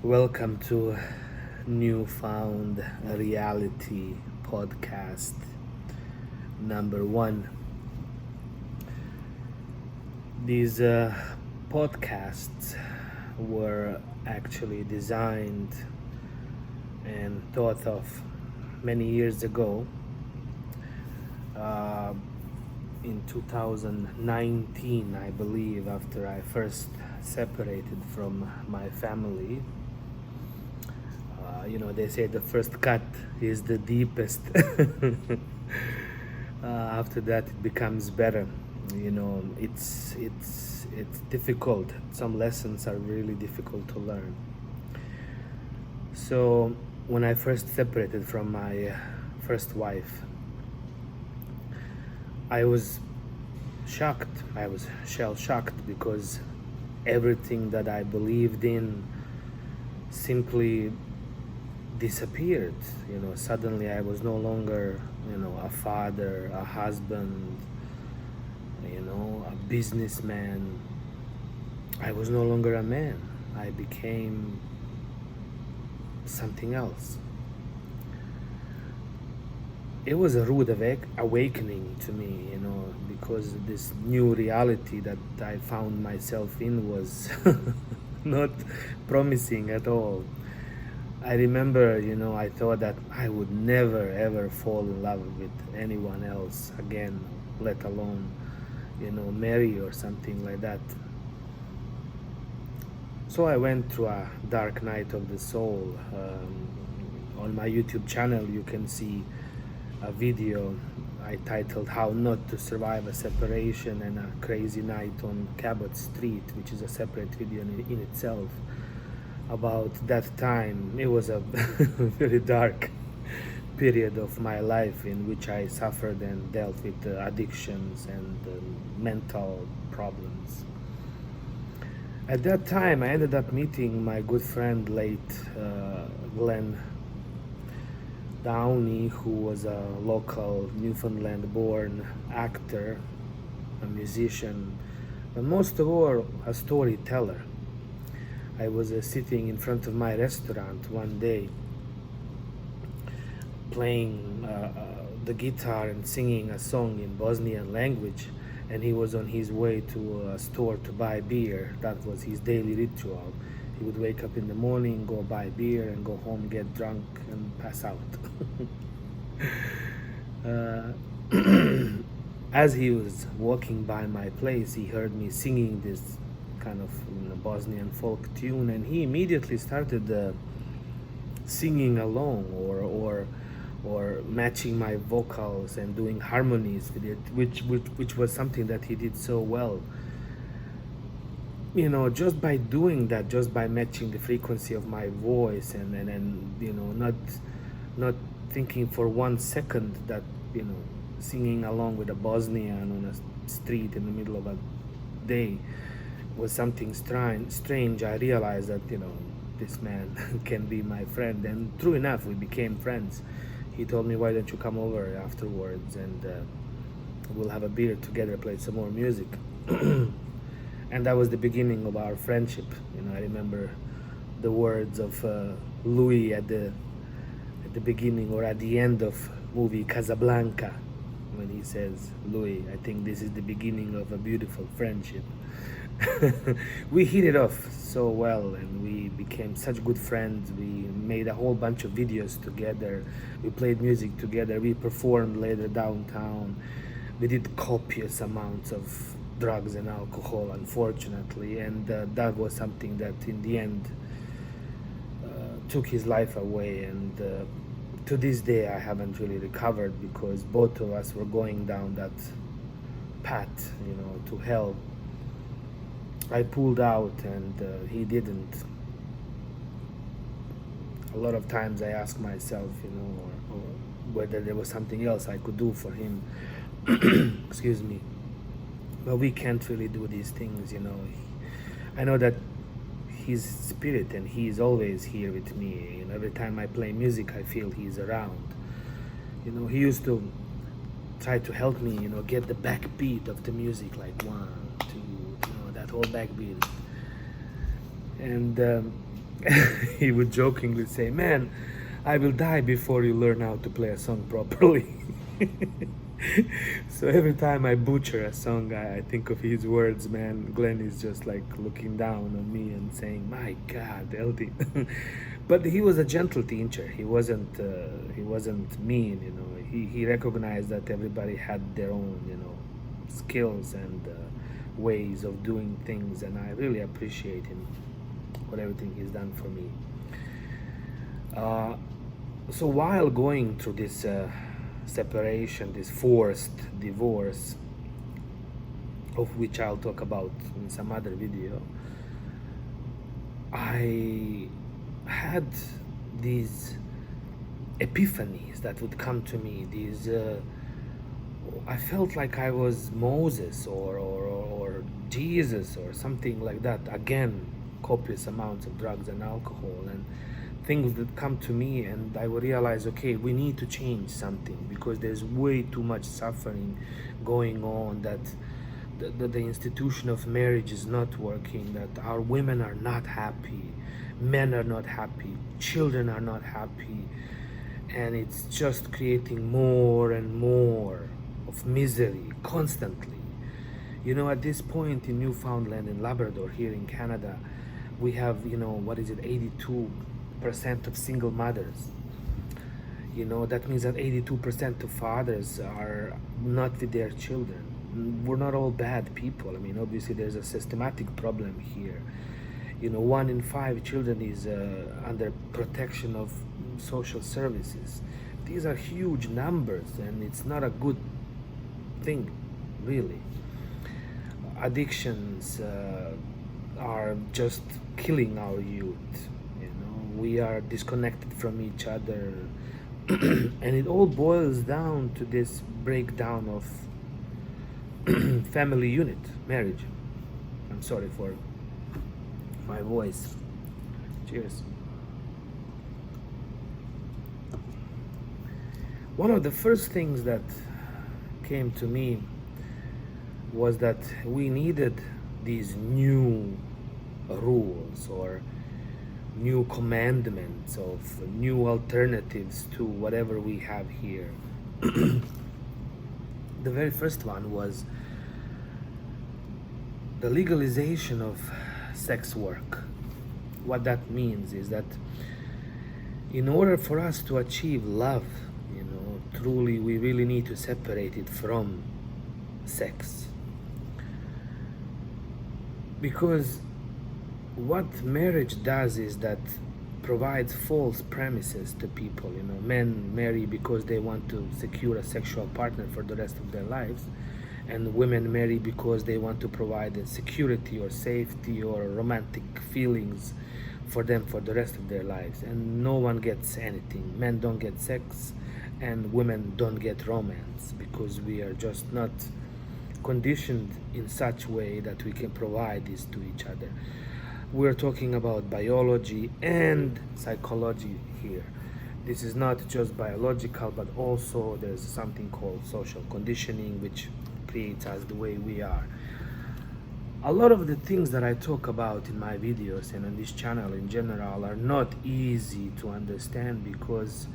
Welcome to NewFoundReality podcast number 1. These podcasts were actually designed and thought of many years ago. In 2019, I believe, after I first separated from my family. They say the first cut is the deepest. After that, it becomes better. It's difficult. Some lessons are really difficult to learn. So when I first separated from my first wife, I was shocked. I was shell-shocked because everything that I believed in simply disappeared. Suddenly I was no longer, a father, a husband, a businessman. I was no longer a man. I became something else. It was a rude awakening to me, because this new reality that I found myself in was not promising at all. I remember, I thought that I would never ever fall in love with anyone else again, let alone, marry or something like that. So I went through a dark night of the soul. On my YouTube channel, you can see a video I titled "How Not to Survive a Separation and a Crazy Night on Cabot Street," which is a separate video in itself. About that time, it was a very dark period of my life in which I suffered and dealt with addictions and mental problems. At that time, I ended up meeting my good friend, late Glenn Downey, who was a local Newfoundland-born actor, a musician, but most of all, a storyteller. I was sitting in front of my restaurant one day, playing the guitar and singing a song in Bosnian language, and he was on his way to a store to buy beer. That was his daily ritual. He would wake up in the morning, go buy beer, and go home, get drunk, and pass out. As he was walking by my place, he heard me singing this kind of Bosnian folk tune, and he immediately started singing along or matching my vocals and doing harmonies with it, which was something that he did so well. Just by doing that, just by matching the frequency of my voice and not thinking for 1 second that singing along with a Bosnian on a street in the middle of a day was something strange. I realized that this man can be my friend, and true enough, we became friends. He told me, "Why don't you come over afterwards and we'll have a beer together, play some more music." And that was the beginning of our friendship. I remember the words of Louis at the beginning or at the end of movie Casablanca, when he says, "Louis, I think this is the beginning of a beautiful friendship." We hit it off so well, and we became such good friends. We made a whole bunch of videos together. We played music together. We performed later downtown. We did copious amounts of drugs and alcohol, unfortunately, and that was something that in the end took his life away. And to this day, I haven't really recovered, because both of us were going down that path, to hell. I pulled out and he didn't. A lot of times I ask myself, or whether there was something else I could do for him. Excuse me. But we can't really do these things, I know that his spirit, and he is always here with me. Every time I play music, I feel he's around. He used to try to help me, get the backbeat of the music, like 1, 2, that whole backbeat. And he would jokingly say, "Man, I will die before you learn how to play a song properly." So every time I butcher a song, I think of his words, man. Glenn is just like looking down on me and saying, "My God, LD." But he was a gentle teacher. He wasn't mean, you know. He recognized that everybody had their own, you know, skills and ways of doing things, and I really appreciate him for everything he's done for me. So while going through this separation, this forced divorce, of which I'll talk about in some other video, I had these epiphanies that would come to me. I felt like I was Moses or Jesus or something like that. Again, copious amounts of drugs and alcohol and things that come to me, and I would realize, okay, we need to change something because there's way too much suffering going on, that the institution of marriage is not working, that our women are not happy, men are not happy, children are not happy, and it's just creating more and more of misery constantly. You know, at this point in Newfoundland and Labrador here in Canada, we have, you know, 82% of single mothers. You know, that means that 82% of fathers are not with their children. We're not all bad people. I mean, obviously there's a systematic problem here. You know, 1 in 5 children is under protection of social services. These are huge numbers, and it's not a good thing, really. Addictions are just killing our youth. You know, we are disconnected from each other, and it all boils down to this breakdown of family unit, marriage. I'm sorry for my voice. Cheers. One of the first things that came to me was that we needed these new rules or new commandments of new alternatives to whatever we have here. The very first one was the legalization of sex work. What that means is that in order for us to achieve love, you know, truly, we really need to separate it from sex. Because what marriage does is that provides false premises to people. You know, men marry because they want to secure a sexual partner for the rest of their lives, and women marry because they want to provide a security or safety or romantic feelings for them for the rest of their lives. And no one gets anything. Men don't get sex, and women don't get romance, because we are just not conditioned in such way that we can provide this to each other. We're talking about biology and psychology here. This is not just biological, but also there's something called social conditioning, which creates us the way we are. A lot of the things that I talk about in my videos and on this channel in general are not easy to understand, because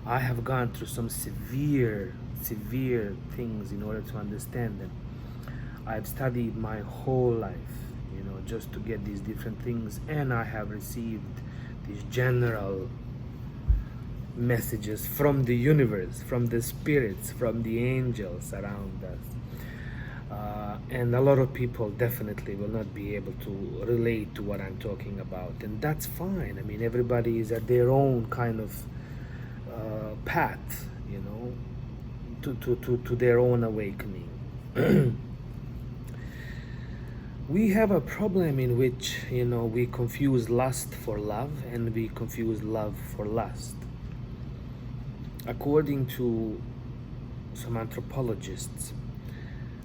I have gone through some severe things in order to understand them. I've studied my whole life, you know, just to get these different things, and I have received these general messages from the universe, from the spirits, from the angels around us. And a lot of people definitely will not be able to relate to what I'm talking about, and that's fine. I mean, everybody is at their own kind of path, you know, to their own awakening. We have a problem in which, you know, we confuse lust for love, and we confuse love for lust. According to some anthropologists,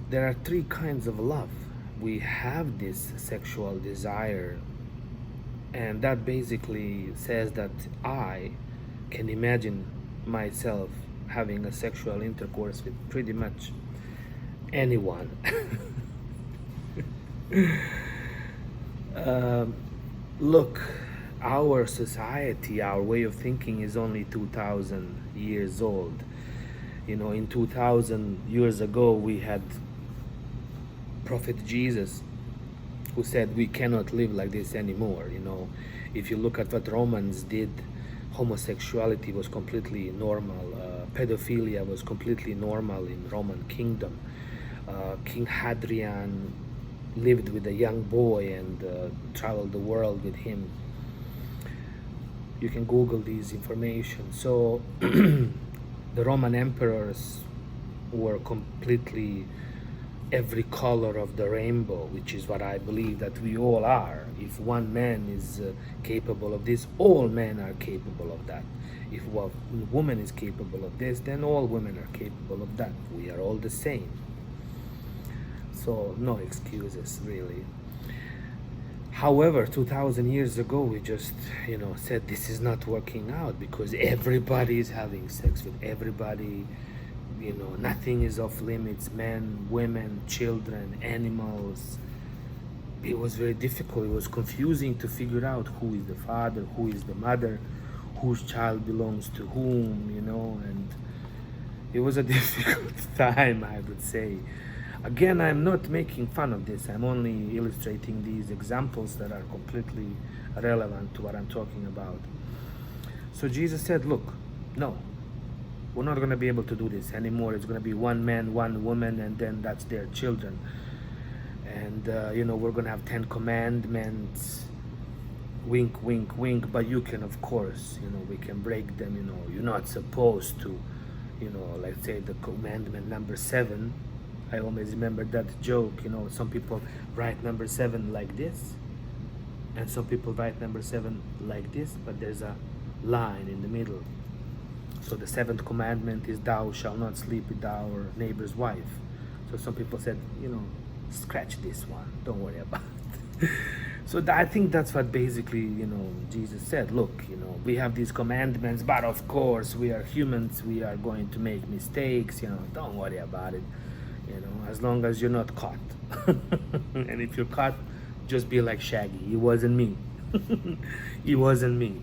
there are 3 kinds of love. We have this sexual desire, and that basically says that I can imagine myself having a sexual intercourse with pretty much anyone. Look, our society, our way of thinking is only 2000 years old. In 2000 years ago, we had Prophet Jesus, who said we cannot live like this anymore. If you look at what Romans did, homosexuality was completely normal. Pedophilia was completely normal in Roman kingdom. King Hadrian lived with a young boy and traveled the world with him. You can Google these information. So the Roman emperors were completely every color of the rainbow, which is what I believe that we all are. If one man is capable of this, all men are capable of that. If one woman is capable of this, then all women are capable of that. We are all the same. So no excuses, really. However, 2000 years ago, we just, said this is not working out because everybody is having sex with everybody. Nothing is off limits. Men, women, children, animals. It was very difficult. It was confusing to figure out who is the father, who is the mother, whose child belongs to whom, and it was a difficult time, I would say. Again, I'm not making fun of this. I'm only illustrating these examples that are completely relevant to what I'm talking about. So Jesus said, look, no, we're not going to be able to do this anymore. It's going to be one man, one woman, and then that's their children. And, we're going to have 10 commandments, wink, wink, wink, but you can, of course, we can break them, you're not supposed to, let's say the commandment number 7. I always remember that joke, some people write number 7 like this, and some people write number 7 like this, but there's a line in the middle. So the 7th commandment is thou shalt not sleep with thy neighbor's wife. So some people said, scratch this one, don't worry about it. So I think that's what basically, Jesus said, look, we have these commandments, but of course we are humans, we are going to make mistakes, don't worry about it, as long as you're not caught. And if you're caught, just be like Shaggy, it wasn't me. It wasn't me.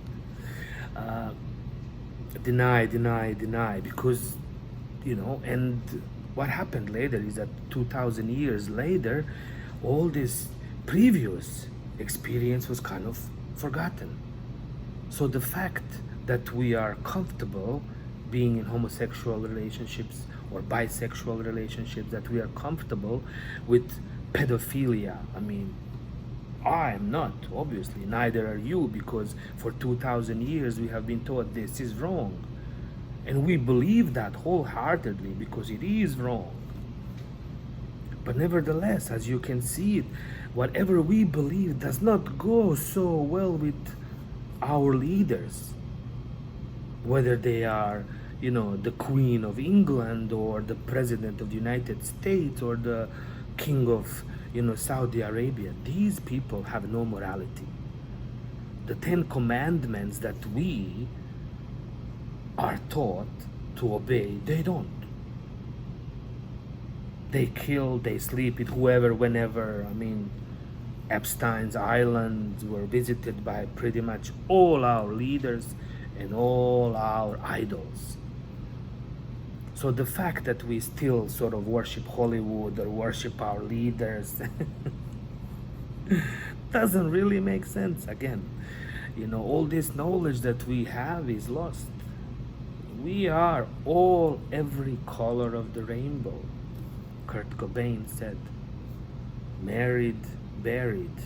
Deny, because, and what happened later is that 2000 years later, all this previous experience was kind of forgotten. So the fact that we are comfortable being in homosexual relationships or bisexual relationships, that we are comfortable with pedophilia, I'm not, obviously, neither are you, because for 2000 years we have been taught this is wrong. And we believe that wholeheartedly because it is wrong. But nevertheless, as you can see, whatever we believe does not go so well with our leaders. Whether they are, the Queen of England or the President of the United States or the King of, Saudi Arabia. These people have no morality. The 10 commandments that we are taught to obey, they don't. They kill, they sleep with whoever, whenever. Epstein's Islands were visited by pretty much all our leaders and all our idols. So the fact that we still sort of worship Hollywood or worship our leaders doesn't really make sense. Again, all this knowledge that we have is lost. We are all every color of the rainbow. Kurt Cobain said, married, buried.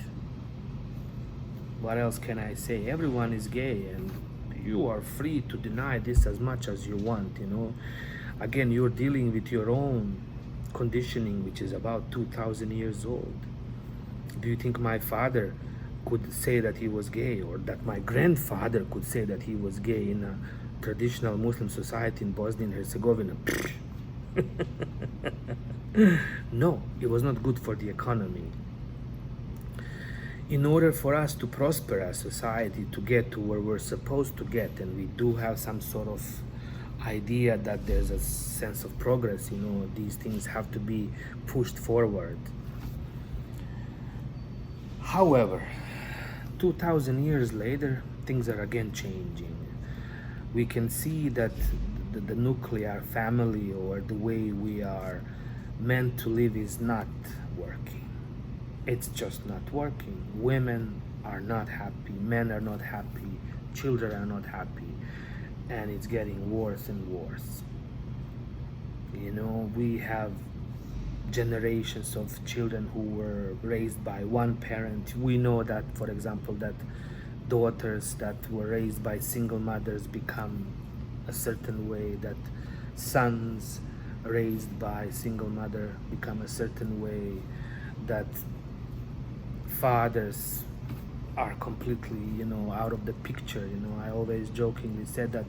What else can I say? Everyone is gay, and you are free to deny this as much as you want, Again, you're dealing with your own conditioning, which is about 2000 years old. Do you think my father could say that he was gay, or that my grandfather could say that he was gay in a traditional Muslim society in Bosnia and Herzegovina? No, it was not good for the economy. In order for us to prosper as society, to get to where we're supposed to get, and we do have some sort of idea that there's a sense of progress, these things have to be pushed forward. However, 2,000 years later, things are again changing. We can see that the nuclear family, or the way we are meant to live, is not working. It's just not working. Women are not happy, men are not happy, children are not happy, and it's getting worse and worse. You know, we have generations of children who were raised by one parent. We know that, for example, that daughters that were raised by single mothers become a certain way, that sons raised by single mother become a certain way, that fathers are completely, you know, out of the picture. You know, I always jokingly said that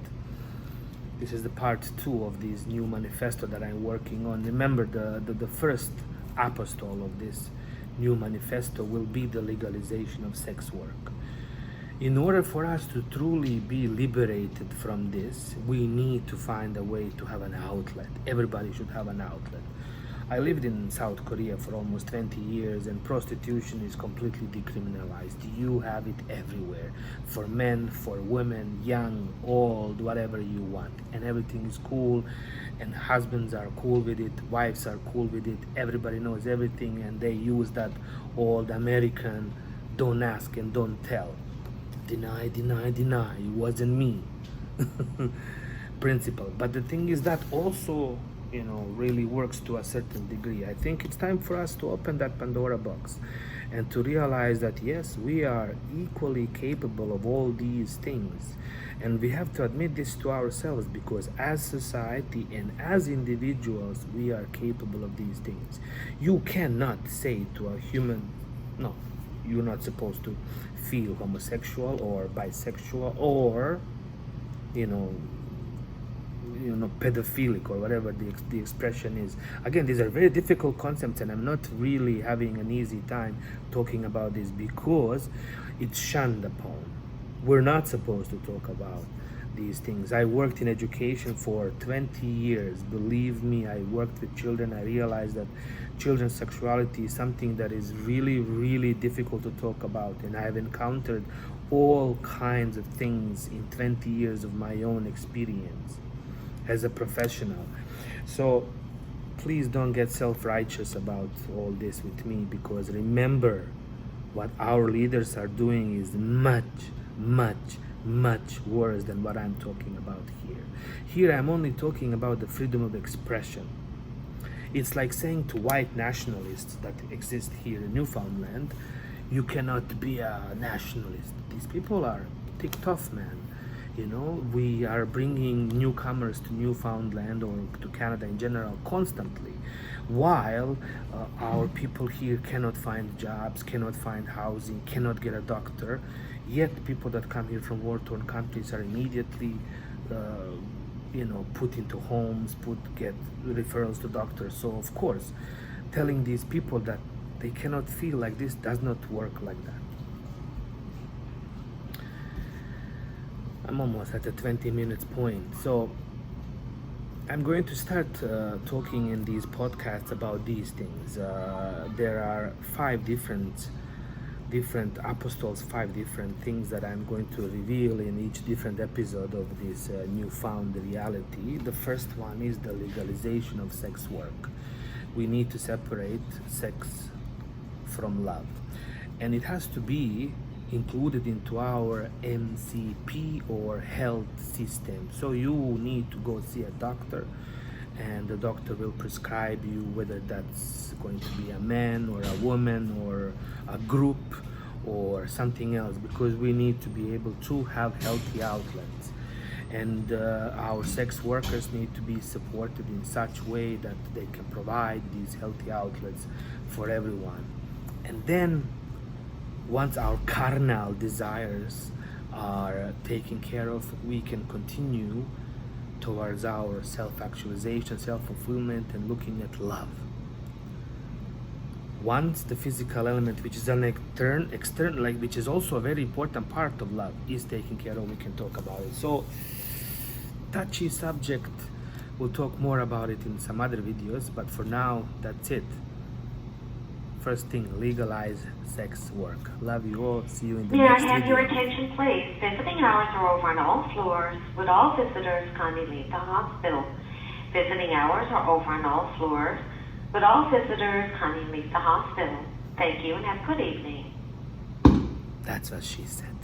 this is the part 2 of this new manifesto that I'm working on. Remember, the first apostole of this new manifesto will be the legalization of sex work. In order for us to truly be liberated from this, we need to find a way to have an outlet. Everybody should have an outlet. I lived in South Korea for almost 20 years, and prostitution is completely decriminalized. You have it everywhere, for men, for women, young, old, whatever you want, and everything is cool, and husbands are cool with it, wives are cool with it, everybody knows everything, and they use that old American don't ask and don't tell, deny, deny, deny, it wasn't me principle. But the thing is that also, you know, really works to a certain degree. I think it's time for us to open that Pandora box and to realize that yes, we are equally capable of all these things, and we have to admit this to ourselves, because as society and as individuals, we are capable of these things. You cannot say to a human, no, you're not supposed to feel homosexual or bisexual or, you know, pedophilic, or whatever the expression is. Again, these are very difficult concepts, and I'm not really having an easy time talking about this, because it's shunned upon. We're not supposed to talk about these things. I worked in education for 20 years. Believe me, I worked with children. I realized that children's sexuality is something that is really, really difficult to talk about, and I've encountered all kinds of things in 20 years of my own experience as a professional. So please don't get self-righteous about all this with me, because remember, what our leaders are doing is much, much, much worse than what I'm talking about here. Here I'm only talking about the freedom of expression. It's like saying to white nationalists that exist here in Newfoundland, you cannot be a nationalist. These people are ticked off, man. You know, we are bringing newcomers to Newfoundland, or to Canada in general, constantly, while our people here cannot find jobs, cannot find housing, cannot get a doctor. Yet people that come here from war-torn countries are immediately put into homes, get referrals to doctors. So of course, telling these people that they cannot feel like this does not work like that. I'm almost at the 20 minutes point, so I'm going to start talking in these podcasts about these things. There are 5 different apostles, 5 different things that I'm going to reveal in each different episode of this newfound reality. The first one is the legalization of sex work. We need to separate sex from love, and it has to be included into our MCP or health system. So you need to go see a doctor, and the doctor will prescribe you, whether that's going to be a man or a woman or a group or something else, because we need to be able to have healthy outlets, and our sex workers need to be supported in such way that they can provide these healthy outlets for everyone. And then once our carnal desires are taken care of, we can continue towards our self-actualization, self-fulfillment, and looking at love. Once the physical element, which is an external, which is also a very important part of love, is taken care of, we can talk about it. So, touchy subject. We'll talk more about it in some other videos, but for now, that's it. first thing, legalize sex work. Love you all. See you in the May I next have your video. attention, please? Visiting hours are over on all floors. Would all visitors kindly leave the hospital? Visiting hours are over on all floors. Would all visitors kindly leave the hospital? Thank you and have a good evening. That's what she said.